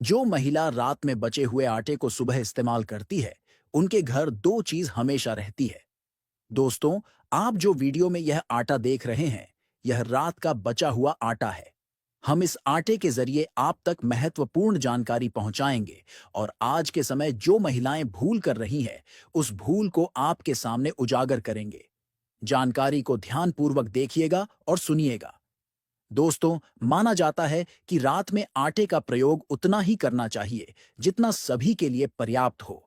जो महिला रात में बचे हुए आटे को सुबह इस्तेमाल करती है, उनके घर दो चीज हमेशा रहती है। दोस्तों, आप जो वीडियो में यह आटा देख रहे हैं, यह रात का बचा हुआ आटा है। हम इस आटे के जरिए आप तक महत्वपूर्ण जानकारी पहुंचाएंगे और आज के समय जो महिलाएं भूल कर रही हैं, उस भूल को आपके सामने उजागर करेंगे। जानकारी को ध्यानपूर्वक देखिएगा और सुनिएगा। दोस्तों, माना जाता है कि रात में आटे का प्रयोग उतना ही करना चाहिए जितना सभी के लिए पर्याप्त हो।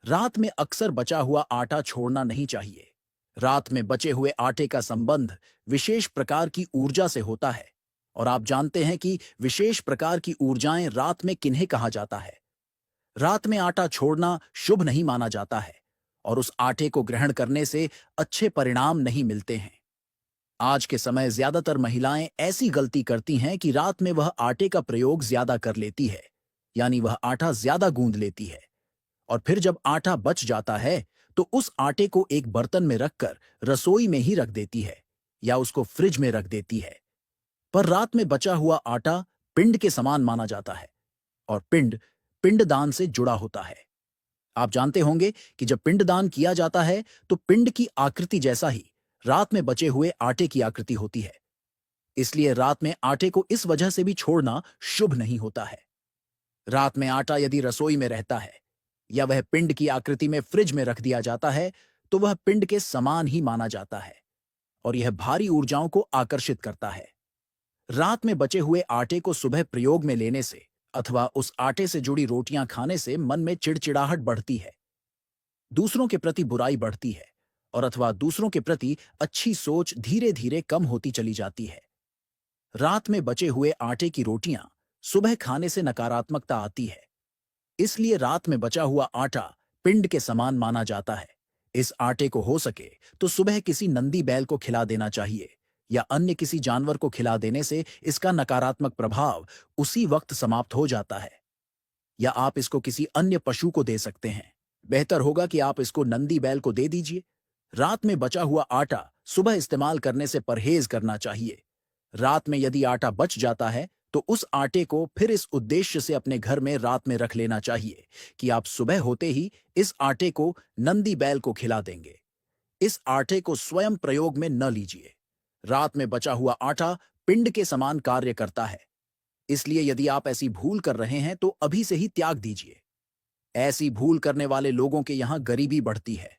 रात में अक्सर बचा हुआ आटा छोड़ना नहीं चाहिए। रात में बचे हुए आटे का संबंध विशेष प्रकार की ऊर्जा से होता है। और आप जानते हैं कि विशेष प्रकार की ऊर्जाएं रात में किन्हें कहा जाता है। रात में आटा छोड़ना शुभ नहीं माना जाता है और उस आटे को ग्रहण करने से अच्छे परिणाम नहीं मिलते हैं। आज के समय ज्यादातर महिलाएं ऐसी गलती करती हैं कि रात में वह आटे का प्रयोग ज्यादा कर लेती है, यानी वह आटा ज्यादा गूंद लेती है। और फिर जब आटा बच जाता है, तो उस आटे को एक बर्तन में रखकर रसोई में ही रख देती है या उसको फ्रिज में रख देती है। पर रात में बचा हुआ आटा पिंड के समान माना जाता है और पिंड पिंडदान से जुड़ा होता है। आप जानते होंगे कि जब पिंडदान किया जाता है तो पिंड की आकृति जैसा ही रात में बचे हुए आटे की आकृति होती है। इसलिए रात में आटे को इस वजह से भी छोड़ना शुभ नहीं होता है। रात में आटा यदि रसोई में रहता है या वह पिंड की आकृति में फ्रिज में रख दिया जाता है, तो वह पिंड के समान ही माना जाता है और यह भारी ऊर्जाओं को आकर्षित करता है। रात में बचे हुए आटे को सुबह प्रयोग में लेने से अथवा उस आटे से जुड़ी रोटियां खाने से मन में चिड़चिड़ाहट बढ़ती है, दूसरों के प्रति बुराई बढ़ती है और अथवा दूसरों के प्रति अच्छी सोच धीरे धीरे कम होती चली जाती है। रात में बचे हुए आटे की रोटियां सुबह खाने से नकारात्मकता आती है। इसलिए रात में बचा हुआ आटा पिंड के समान माना जाता है। इस आटे को हो सके तो सुबह किसी नंदी बैल को खिला देना चाहिए या अन्य किसी जानवर को खिला देने से इसका नकारात्मक प्रभाव उसी वक्त समाप्त हो जाता है। या आप इसको किसी अन्य पशु को दे सकते हैं। बेहतर होगा कि आप इसको नंदी बैल को दे दीजिए। रात में बचा हुआ आटा सुबह इस्तेमाल करने से परहेज करना चाहिए। रात में यदि आटा बच जाता है तो उस आटे को फिर इस उद्देश्य से अपने घर में रात में रख लेना चाहिए कि आप सुबह होते ही इस आटे को नंदी बैल को खिला देंगे। इस आटे को स्वयं प्रयोग में न लीजिए। रात में बचा हुआ आटा पिंड के समान कार्य करता है। इसलिए यदि आप ऐसी भूल कर रहे हैं तो अभी से ही त्याग दीजिए। ऐसी भूल करने वाले लोगों के यहां गरीबी बढ़ती है।